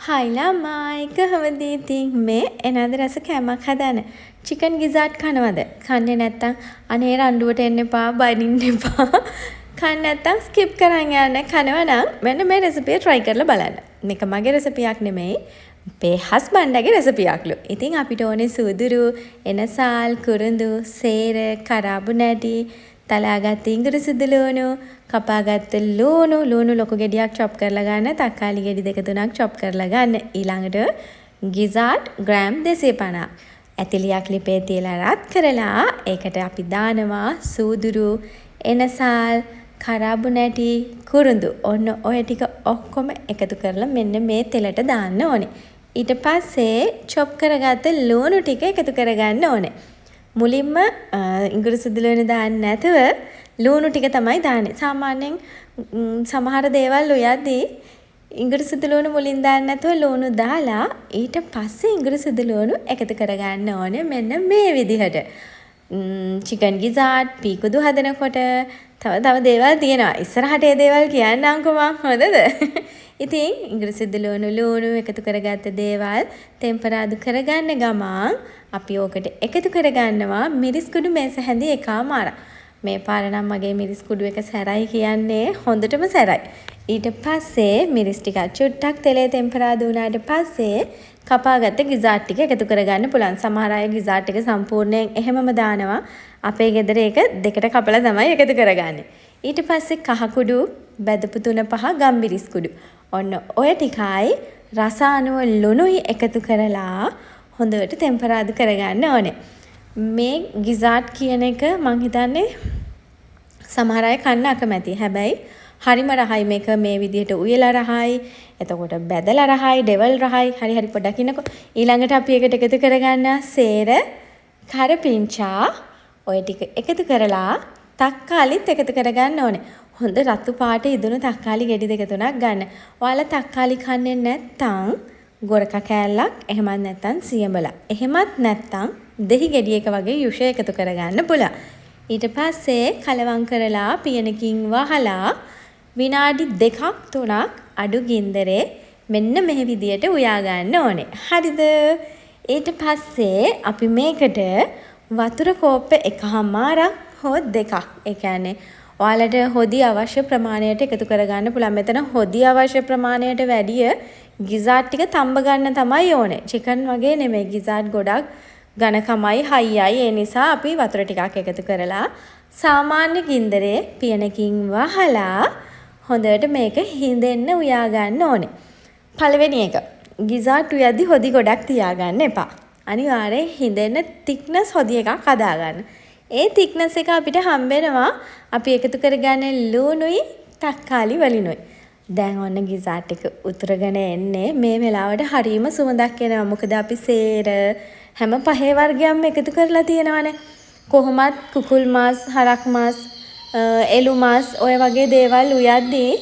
හයි ළමයි කොහොමද ඉතින් මේ එනද රස කෑමක් හදාන චිකන් ගිසාට් කනවද? කන්නේ නැත්තම් අනේ රණ්ඩුවට එන්න එපා බනින්න එපා. කන්න නැත්තම් ස්කිප් කරන් යන්න. කනවා නම් මෙන්න මේ රෙසිපිය try කරලා බලන්න. මේක මගේ රෙසිපියක් නෙමෙයි. අපේ හස්බන්ඩ්ගේ රෙසිපියක්ලු. ඉතින් අපිට ඕනේ සූදුරු, එනසාල්, කුරුඳු, සේර, කරාබු නැටි, තලාගත්ත ඉංග්‍රීසි ලුණු, කපාගත්ත ලුණු ලොකු ගෙඩියක් chop කරලා ගන්න, තක්කාලි ගෙඩි දෙක තුනක් chop කරලා ගන්න. ඊළඟට ගිසාට් ග්‍රෑම් 250. ඇතිලියක් ලිපේ තියලා රත් කරලා ඒකට අපි දානවා සූදුරු, එනසාල්, කරාබු නැටි, කුරුඳු. ඔන්න ඔය ටික ඔක්කොම එකතු කරලා මෙන්න මේ තෙලට දාන්න ඕනේ. ඊට පස්සේ chop කරගත්ත ලුණු ටික එකතු කරගන්න ඕනේ. මුලින්ම ඉංග්‍රීසි ලුණු දාන්නේ නැතුව ලුණු ටික තමයි දාන්නේ. සාමාන්‍යයෙන් සමහර දේවල් උයද්දී ඉංග්‍රීසි ලුණු මුලින් දාන්නේ නැතුව ලුණු දාලා ඊට පස්සේ ඉංග්‍රීසි ලුණු එකතු කරගන්න ඕනේ මෙන්න මේ විදිහට. චිකන් ගිසාට් පීකුදු හදනකොට තව දේවල් තියෙනවා. ඉස්සරහට ඒ දේවල් කියන්නම්කෝ මං හොඳද? ඉතින් ඉංග්‍රීසි ලුණු එකතු කරගත්ත දේවල් ටෙම්පරාදු කරගන්න ගමන් අපි ඕකට එකතු කරගන්නවා මිරිස් කුඩු මේස හැඳි එකමාර. මේ පාර නම් මගේ මිරිස් කුඩු එක සැරයි කියන්නේ හොඳටම සැරයි. ඊට පස්සේ මිරිස් ටිකක් චුට්ටක් තෙලේ ටෙම්පරාදු වුණාට පස්සේ කපාගත්ත ගිසාට් ටික එකතු කරගන්න පුළුවන්. සමහර අය ගිසාට් එක සම්පූර්ණයෙන් එහෙමම දානවා. අපේ ගෙදර ඒක දෙකට කපලා තමයි එකතු කරගන්නේ. ඊට පස්සේ කහ කුඩු බැදපු 3-5 ගම්මිරිස් කුඩු. ඔන්න ඔය ටිකයි රස අනුව ලුණුයි එකතු කරලා හොඳට ටෙම්පරාදු කරගන්න ඕනේ. මේ ගිසාට් කියන එක මං හිතන්නේ සමහර අය කන්න අකමැති. හැබැයි හරිම රහයි මේක මේ විදිහට උයලා රහයි. එතකොට බැදලා රහයි, ඩෙවල් රහයි. හරි පොඩ්ඩක් ඉන්නකෝ. ඊළඟට අපි ඒකට එකතු කරගන්න සේර, කරපිංචා ඔය ටික එකතු කරලා තක්කාලිත් එකතු කරගන්න ඕනේ. හොඳ රතු පාට ඉදුණු තක්කාලි ගෙඩි දෙක තුනක් ගන්න. ඔයාලා තක්කාලි කන්නේ නැත්තම් ගොරක කෑල්ලක්, එහෙමත් නැත්තම් සියඹලා. එහෙමත් නැත්තම් දෙහි ගෙඩියක වගේ යුෂ එකතු කරගන්න පුළුවන්. ඊට පස්සේ කලවම් කරලා පියනකින් වහලා විනාඩි 2-3ක් අඩු ගින්දරේ මෙන්න මේ විදියට උයා ගන්න ඕනේ. හරිද? ඊට පස්සේ අපි මේකට වතුර කෝප්ප එකමාරක් හෝ දෙකක්. ඒ කියන්නේ ඔයාලට හොදි අවශ්‍ය ප්‍රමාණයට එකතු කරගන්න පුළුවන්. මෙතන හොදි අවශ්‍ය ප්‍රමාණයට වැඩිය ගිසාට් ටික තඹ ගන්න තමයි ඕනේ. චිකන් වගේ නෙමෙයි. ගිසාට් ගොඩක් ඝනකමයි හයියයි. ඒ නිසා අපි වතුර ටිකක් එකතු කරලා සාමාන්‍ය ගින්දරේ පියනකින් වහලා හොඳට මේක හිඳෙන්න උයා ගන්න ඕනේ. පළවෙනි එක ගිසාට් උයද්දි හොදි ගොඩක් තියාගන්න එපා. අනිවාර්යෙන් හිඳෙන්න thickness හොදි එකක් හදාගන්න. ඒ thickness එක අපිට හම්බෙනවා අපි එකතු කරගන්න ලුණුයි තක්කාලි වලිනුයි. දැන් ඔන්න ගිසාට් එක උතුරගෙන එන්නේ මේ වෙලාවට හරීම සුවඳක් එනවා. මොකද අපි සේර හැම පහේ වර්ගයක්ම එකතු කරලා තියෙනවානේ. කොහොමත් කුකුල් මාස්, හරක් මාස්, එළු මාස් ඔය වගේ දේවල් උයද්දී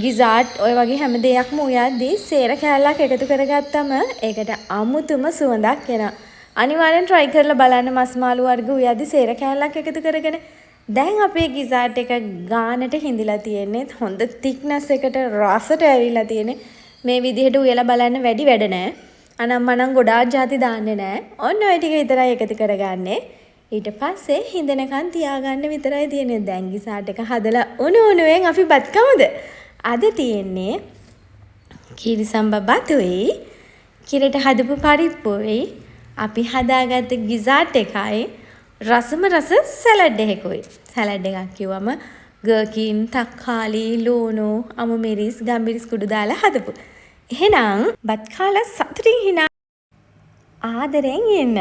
ගිසාට් ඔය වගේ හැම දෙයක්ම උයද්දී සේර කෑල්ලක් එකතු කරගත්තම ඒකට අමුතුම සුවඳක් එනවා. අනිවාර්යෙන් try කරලා බලන්න මස් මාළු වර්ග උයද්දී සේර කෑල්ලක් එකතු කරගෙන. දැන් අපේ ගිසාට් එක ගානට හිඳිලා තියෙන්නේ හොඳ thickness එකට රසට ඇවිල්ලා තියෙන්නේ. මේ විදිහට උයලා බලන්න වැඩි වැඩ නැහැ. අනම්මනම් ගොඩාක් ಜಾති දාන්නේ නැහැ. ඔන්න ඔය ටික විතරයි එකතු කරගන්නේ. ඊට පස්සේ හිඳනකන් තියාගන්න විතරයි තියෙන්නේ. දැන් ගිසාට් එක හදලා උණුවෙන් අපි බත් කමුද? අද තියෙන්නේ කිරිසම්බ බතුයි, කිරට හදපු පරිප්පුයි, අපි හදාගත්ත ගිසාට් එකයි, රසම රස සැලඩ් එකකුයි. සැලඩ් එකක් කිව්වම ගර්කින්, තක්කාලි, ලුණු, අමු මිරිස්, ගම්මිරිස් කුඩු දාලා හදපු. එහෙනම් බත් කාලා සතුටින් hina ආදරෙන් ඉන්න.